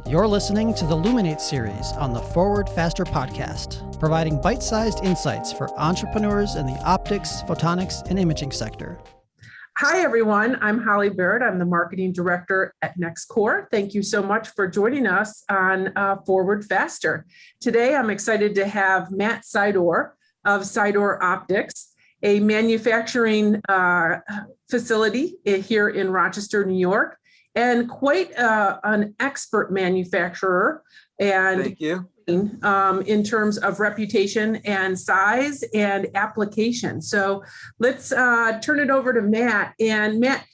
You're listening to the Luminate series on the Forward Faster podcast, providing bite-sized insights for entrepreneurs in the optics, photonics, and imaging sector. Hi, everyone. I'm Holly Barrett. I'm the marketing director at NextCore. Thank you so much for joining us on Forward Faster. Today, I'm excited to have Matt Sydor of Sydor Optics, a manufacturing facility here in Rochester, New York, and quite an expert manufacturer. And thank you. In terms of reputation and size and application. So let's turn it over to Matt. And Matt,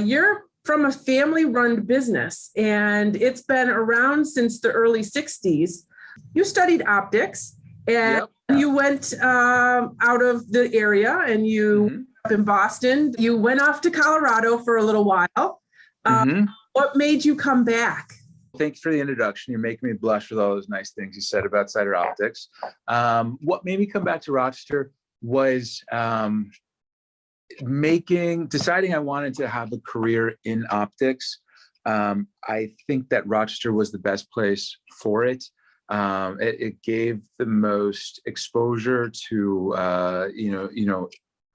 you're from a family-run business, and it's been around since the early 60s. You studied optics, and you went out of the area, and you up in Boston. You went off to Colorado for a little while. What made you come back? Thanks for the introduction. You're making me blush with all those nice things you said about Sydor Optics. What made me come back to Rochester was deciding I wanted to have a career in optics. I think that Rochester was the best place for it. It gave the most exposure to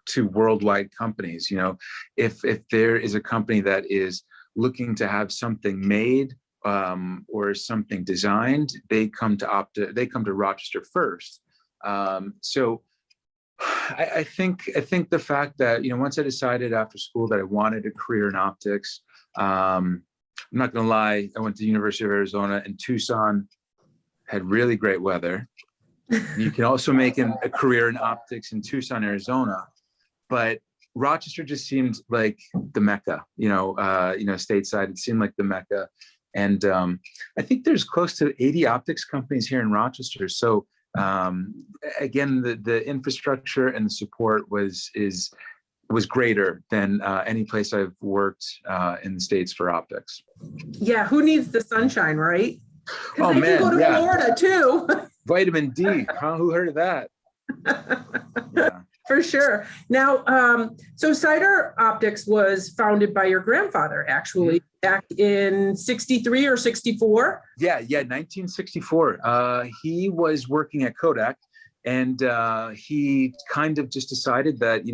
to worldwide companies. If there is a company that is looking to have something made or something designed, they come to Rochester first. So I think the fact that, once I decided after school that I wanted a career in optics, I'm not going to lie, I went to the University of Arizona, and Tucson had really great weather. You can also make a career in optics in Tucson, Arizona, but Rochester just seemed like the Mecca, stateside. It seemed like the Mecca. And I think there's close to 80 optics companies here in Rochester. So again, the infrastructure and the support was greater than any place I've worked in the States for optics. Yeah, who needs the sunshine, right? Oh man, you can go to Florida too. Vitamin D, huh? Who heard of that? Yeah. For sure. Now, so Sydor Optics was founded by your grandfather, actually, back in 63 or 64? Yeah, 1964. He was working at Kodak, and he kind of just decided that,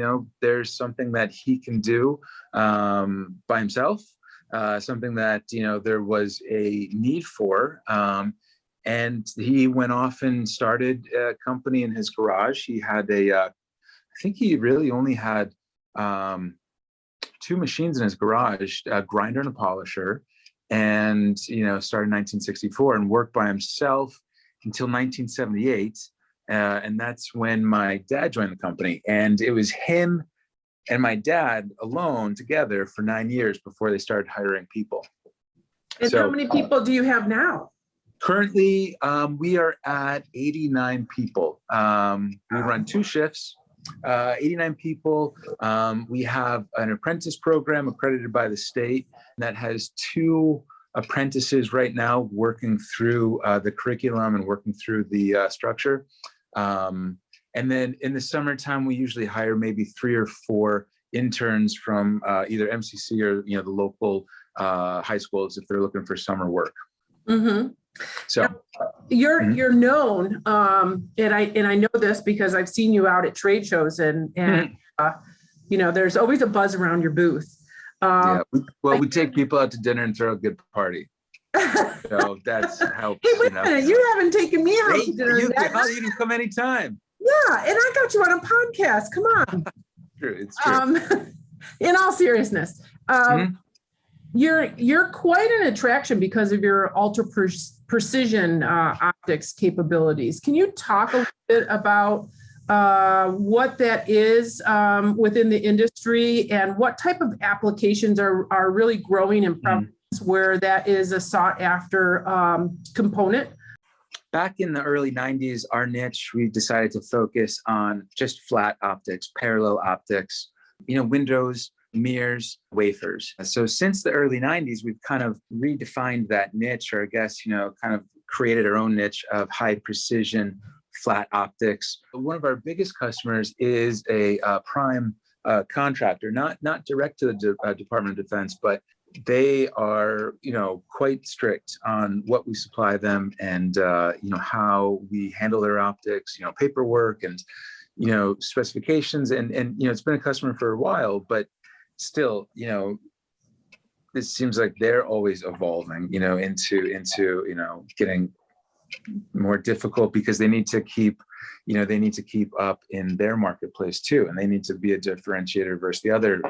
there's something that he can do by himself, something that, there was a need for. And he went off and started a company in his garage. He had I think he really only had two machines in his garage, a grinder and a polisher, and, started in 1964 and worked by himself until 1978. And that's when my dad joined the company. And it was him and my dad alone together for 9 years before they started hiring people. And how many people do you have now? Currently, we are at 89 people. We run 2 shifts. 89 people. We have an apprentice program accredited by the state that has 2 apprentices right now working through the curriculum and working through the structure. And then in the summertime, we usually hire maybe 3 or 4 interns from either MCC or the local high schools if they're looking for summer work. So now, you're known, and I know this because I've seen you out at trade shows, and there's always a buzz around your booth. We take people out to dinner and throw a good party. So that's how. Hey, wait a minute, you haven't taken me out to dinner. You can come anytime. Yeah, and I got you on a podcast. Come on. True, it's true. In all seriousness, You're quite an attraction because of your ultra precision optics capabilities. Can you talk a little bit about what that is within the industry and what type of applications are really growing in prevalence where that is a sought after component? Back in the early 90s, our niche, we decided to focus on just flat optics, parallel optics, windows, mirrors, wafers. So since the early 90s, we've kind of redefined that niche, or I guess, kind of created our own niche of high precision flat optics. One of our biggest customers is a prime contractor, not direct to the Department of Defense, but they are, quite strict on what we supply them and, how we handle their optics, paperwork and, specifications. And, it's been a customer for a while, but still, it seems like they're always evolving, into getting more difficult because they need to keep up in their marketplace too. And they need to be a differentiator versus the other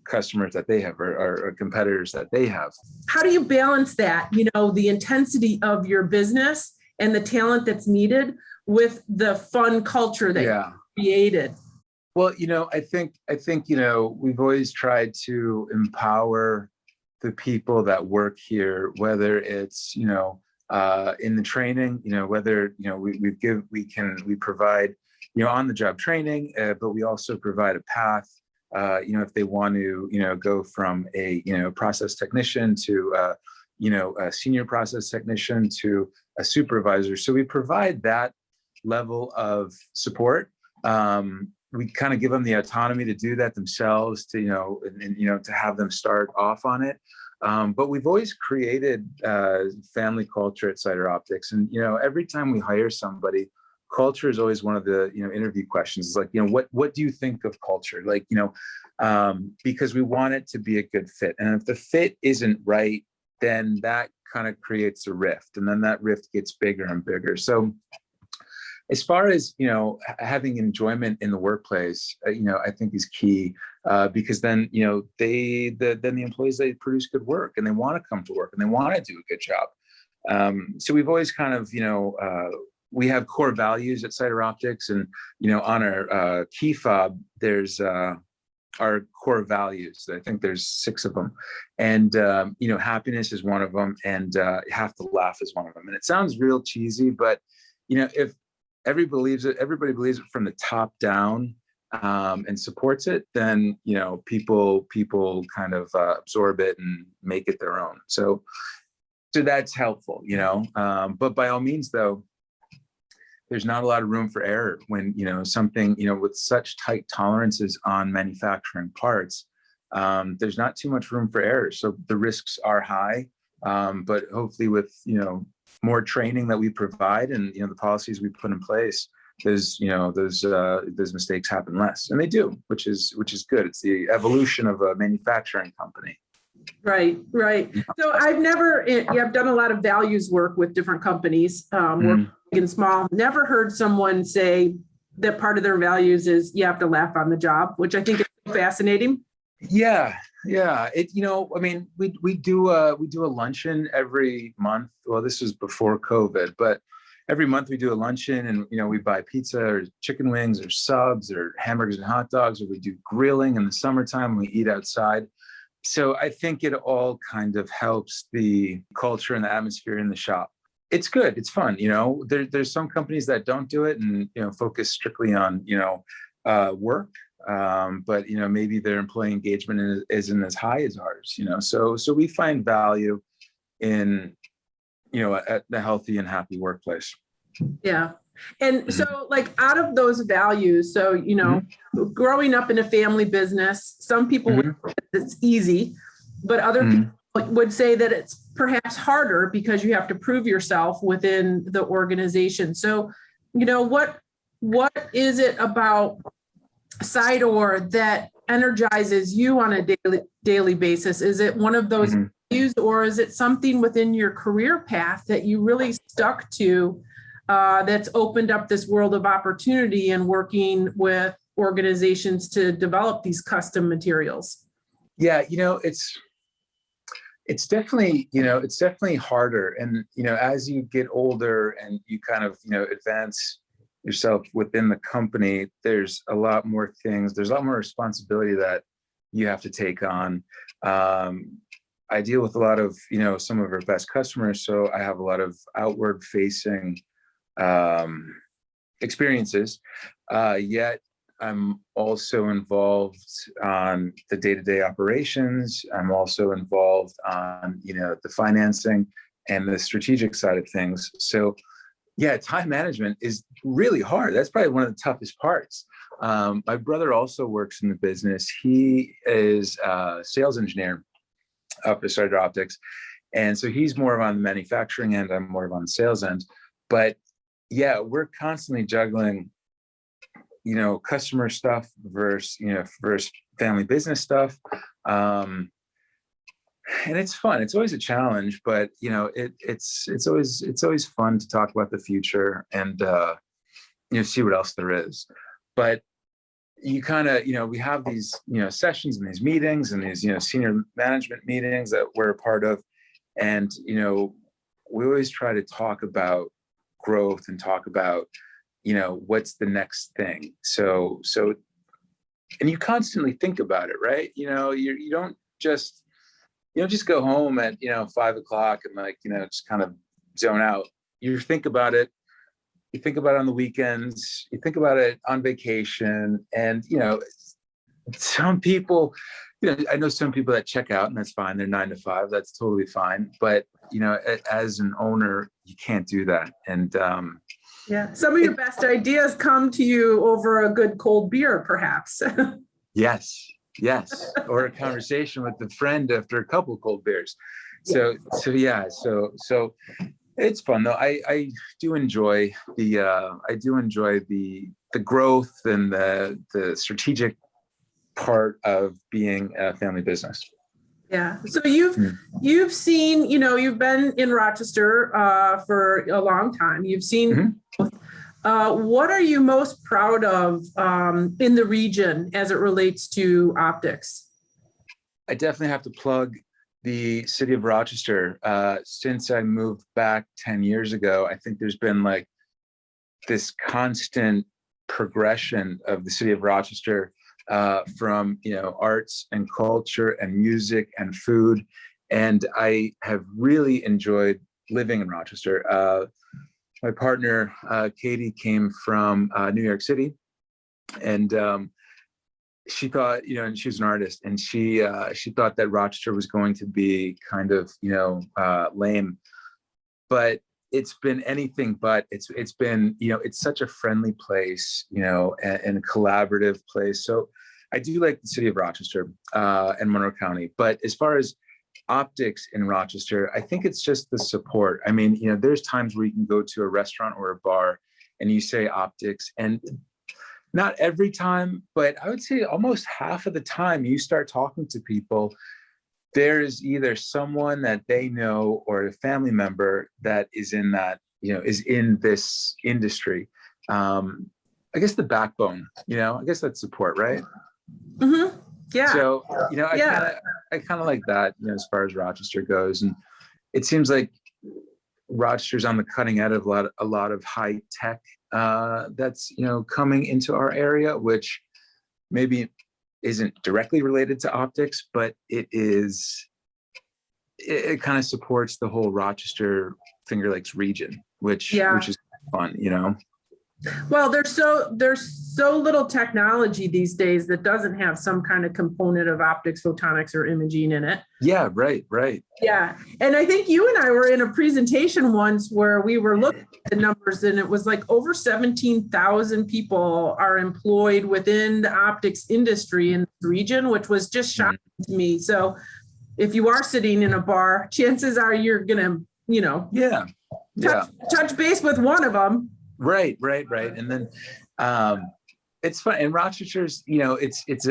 customers that they have or competitors that they have. How do you balance that, the intensity of your business and the talent that's needed with the fun culture that you created? Well, I think, we've always tried to empower the people that work here, whether it's, in the training, whether, we provide, on the job training, but we also provide a path, if they want to, go from a, process technician to, a senior process technician to a supervisor. So we provide that level of support. We kind of give them the autonomy to do that themselves, to, to have them start off on it. But we've always created family culture at Sydor Optics. And, every time we hire somebody, culture is always one of the, interview questions. It's like, what do you think of culture? Like, because we want it to be a good fit. And if the fit isn't right, then that kind of creates a rift. And then that rift gets bigger and bigger. So as far as, having enjoyment in the workplace, I think is key, because then, then the employees, they produce good work and they want to come to work and they want to do a good job. So we've always kind of, we have core values at Sydor Optics, and, on our key fob, there's our core values. I think there's 6 of them. And, happiness is one of them, and have to laugh is one of them. And it sounds real cheesy, but, if everybody believes it from the top down, and supports it, then, people kind of absorb it and make it their own. So that's helpful, but by all means, though, there's not a lot of room for error when, something, with such tight tolerances on manufacturing parts, there's not too much room for error. So the risks are high, but hopefully with, more training that we provide and, the policies we put in place, those mistakes happen less, and they do, which is good. It's the evolution of a manufacturing company. Right. So I've done a lot of values work with different companies, work big and small. Never heard someone say that part of their values is you have to laugh on the job, which I think is fascinating. Yeah. We do a luncheon every month. Well, this was before COVID, but every month we do a luncheon, and, we buy pizza or chicken wings or subs or hamburgers and hot dogs, or we do grilling in the summertime. We eat outside. So I think it all kind of helps the culture and the atmosphere in the shop. It's good. It's fun. There's some companies that don't do it and, focus strictly on, work. But, maybe their employee engagement isn't as high as ours, so we find value in, at the healthy and happy workplace. Yeah. And so, like, out of those values, so, growing up in a family business, some people would say it's easy, but other people would say that it's perhaps harder because you have to prove yourself within the organization. So, what is it about Sydor that energizes you on a daily basis? Is it one of those values, or is it something within your career path that you really stuck to, that's opened up this world of opportunity and working with organizations to develop these custom materials? Yeah, it's definitely harder. And, as you get older and you kind of, advance yourself within the company, there's a lot more things, there's a lot more responsibility that you have to take on. I deal with a lot of, some of our best customers, so I have a lot of outward facing experiences, yet I'm also involved on the day-to-day operations. I'm also involved on, the financing and the strategic side of things. So yeah, time management is really hard. That's probably one of the toughest parts. My brother also works in the business. He is a sales engineer up at Sydor Optics. And so he's more on the manufacturing end, I'm more on the sales end. But yeah, we're constantly juggling, customer stuff versus family business stuff. And it's fun. It's always a challenge, but it's always fun to talk about the future and see what else there is. But you kind of, we have these, sessions and these meetings and these, senior management meetings that we're a part of. And, we always try to talk about growth and talk about, what's the next thing. So, and you constantly think about it, right? You don't just go home at, 5 o'clock and just kind of zone out. You think about it. You think about it on the weekends, you think about it on vacation. And, some people, I know some people that check out and that's fine. They're 9 to 5. That's totally fine. But, as an owner, you can't do that. And yeah, some of your best ideas come to you over a good cold beer, perhaps. Yes. Or a conversation with a friend after a couple of cold beers. So it's fun though. I do enjoy the growth and the strategic part of being a family business. Yeah. So you've seen, you've been in Rochester for a long time. You've seen, what are you most proud of in the region as it relates to optics? I definitely have to plug the city of Rochester. Since I moved back 10 years ago, I think there's been this constant progression of the city of Rochester from arts and culture and music and food. And I have really enjoyed living in Rochester. My partner, Katie, came from New York City, and she thought, and she was an artist, and she thought that Rochester was going to be kind of, lame, but it's been anything but. It's been, it's such a friendly place, and a collaborative place. So I do like the city of Rochester and Monroe County. But as far as optics in Rochester, I think it's just the support. I mean, there's times where you can go to a restaurant or a bar and you say optics, and not every time, but I would say almost half of the time you start talking to people, there's either someone that they know or a family member that is in that, is in this industry. I guess the backbone, I guess that's support, right? Mm-hmm. Yeah. So, I kind of like that, as far as Rochester goes. And it seems like Rochester's on the cutting edge of a lot of high tech that's coming into our area, which maybe isn't directly related to optics, but it kind of supports the whole Rochester Finger Lakes region, which is fun, Well, there's so little technology these days that doesn't have some kind of component of optics, photonics, or imaging in it. Yeah, right. Yeah. And I think you and I were in a presentation once where we were looking at the numbers, and it was like over 17,000 people are employed within the optics industry in the region, which was just shocking to me. So if you are sitting in a bar, chances are you're going to, touch base with one of them. Right. And then it's fun. And Rochester's, it's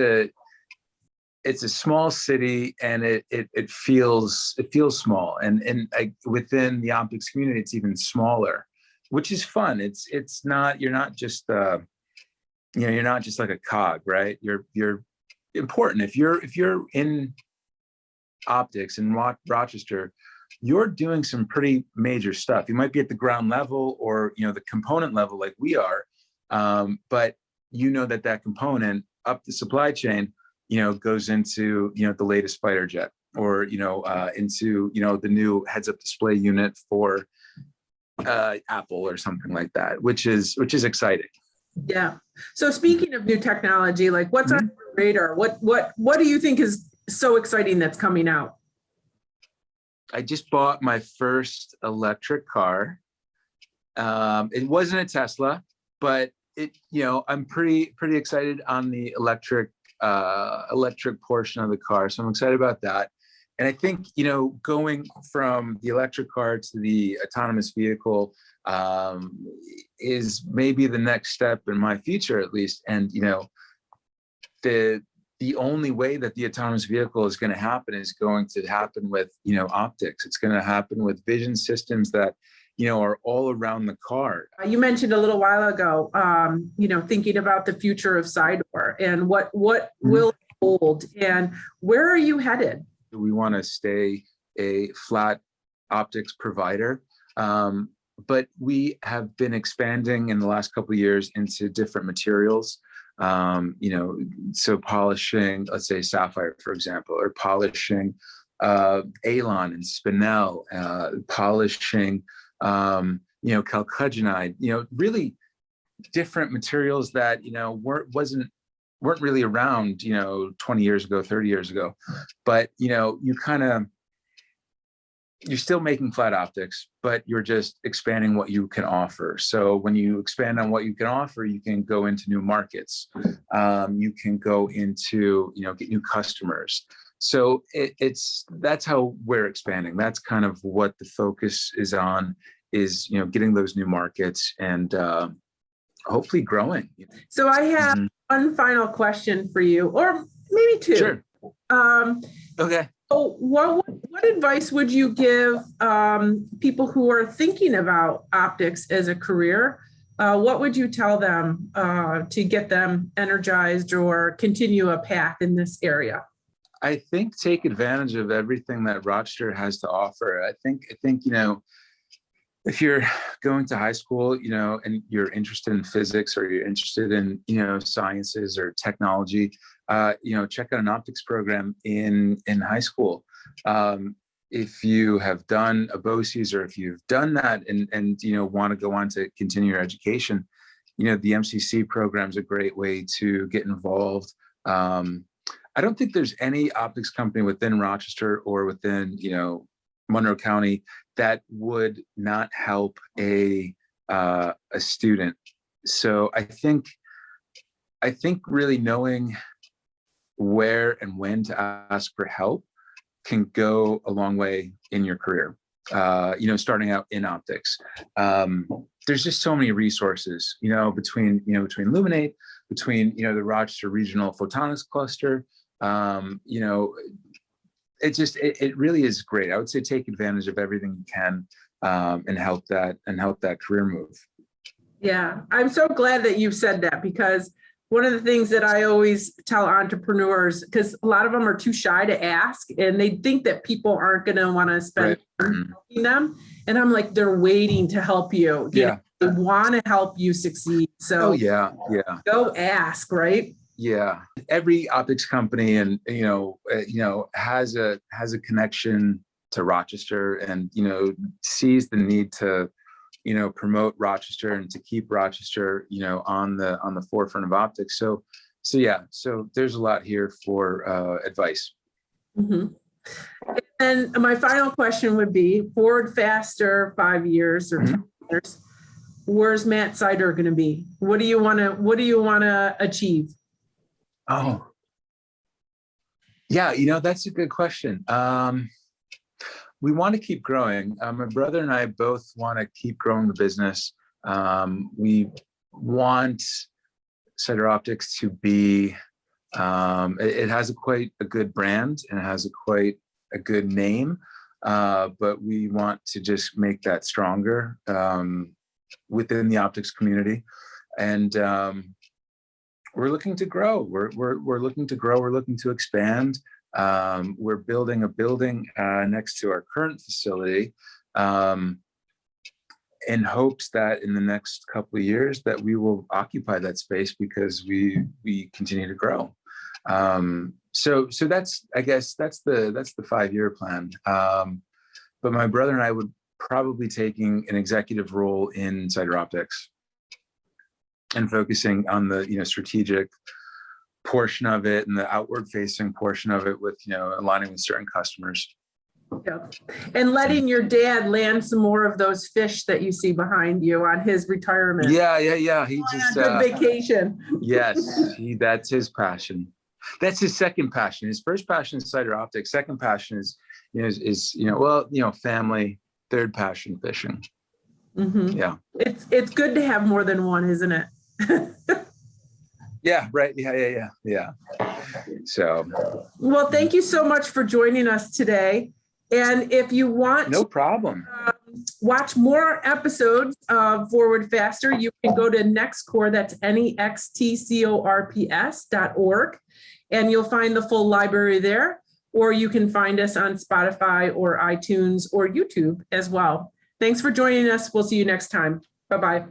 a small city, and it feels small. And within the optics community, it's even smaller, which is fun. It's not, you're not just you're not just like a cog, right? You're important. If you're in optics in Rochester, you're doing some pretty major stuff. You might be at the ground level or, the component level like we are. But that component up the supply chain, goes into, the latest fighter jet or, into, the new heads-up display unit for Apple or something like that, which is exciting. Yeah. So speaking of new technology, like what's on your radar? What do you think is so exciting that's coming out? I just bought my first electric car. It wasn't a Tesla, but I'm pretty excited on the electric portion of the car. So I'm excited about that. And I think, going from the electric car to the autonomous vehicle is maybe the next step in my future, at least. And, the only way that the autonomous vehicle is going to happen is going to happen with, optics. It's going to happen with vision systems that, are all around the car. You mentioned a little while ago, thinking about the future of Sydor and what will it hold, and where are you headed? We want to stay a flat optics provider, but we have been expanding in the last couple of years into different materials. So polishing, let's say sapphire, for example, or polishing Alon and Spinel, polishing chalcogenide, really different materials that, weren't really around, 20 years ago, 30 years ago, but, you're still making flat optics, but you're just expanding what you can offer. So when you expand on what you can offer, you can go into new markets. You can go into, get new customers. So that's how we're expanding. That's kind of what the focus is on, is, getting those new markets and hopefully growing. So I have one final question for you, or maybe two. Sure. Okay. So what advice would you give people who are thinking about optics as a career? What would you tell them to get them energized or continue a path in this area? I think take advantage of everything that Rochester has to offer. I think, if you're going to high school, and you're interested in physics, or you're interested in, sciences or technology, check out an optics program in high school. If you have done a BOCES, or if you've done that and want to go on to continue your education, the MCC program is a great way to get involved. I don't think there's any optics company within Rochester or within, Monroe County that would not help a student. So I think really knowing where and when to ask for help can go a long way in your career. Starting out in optics, there's just so many resources, between Luminate, between, the Rochester Regional Photonics Cluster, it really is great. I would say take advantage of everything you can, and help that career move. Yeah, I'm so glad that you've said that, because one of the things that I always tell entrepreneurs, because a lot of them are too shy to ask, and they think that people aren't going to want to spend time helping them. And I'm like, they're waiting to help you. Yeah. They want to help you succeed. So go ask, right? Yeah, every optics company and has a connection to Rochester, and sees the need to promote Rochester and to keep Rochester on the forefront of optics. So there's a lot here for advice. Mm-hmm. And my final question would be: forward faster 5 years or 10 years, where's Matt Sydor going to be? What do you want to achieve? Oh, yeah, that's a good question. We want to keep growing. My brother and I both want to keep growing the business. We want Sydor Optics to be, it has quite a good brand, and it has quite a good name, but we want to just make that stronger within the optics community. And we're looking to grow. We're looking to grow. We're looking to expand. We're building a building next to our current facility, in hopes that in the next couple of years that we will occupy that space, because we continue to grow. So that's, I guess that's the 5-year plan. But my brother and I would probably taking an executive role in Sydor Optics, and focusing on the strategic portion of it and the outward facing portion of it, with aligning with certain customers. Yeah. And letting your dad land some more of those fish that you see behind you on his retirement. Yeah. He just on a good vacation. Yes, that's his passion. That's his second passion. His first passion is Sydor Optics. Second passion is family. Third passion, fishing. Mm-hmm. Yeah. It's good to have more than one, isn't it? Yeah, right. Yeah. So. Well, thank you so much for joining us today. And if you want no problem. Watch more episodes of Forward Faster, you can go to NextCore, that's nextcorps.org, and you'll find the full library there, or you can find us on Spotify or iTunes or YouTube as well. Thanks for joining us. We'll see you next time. Bye-bye.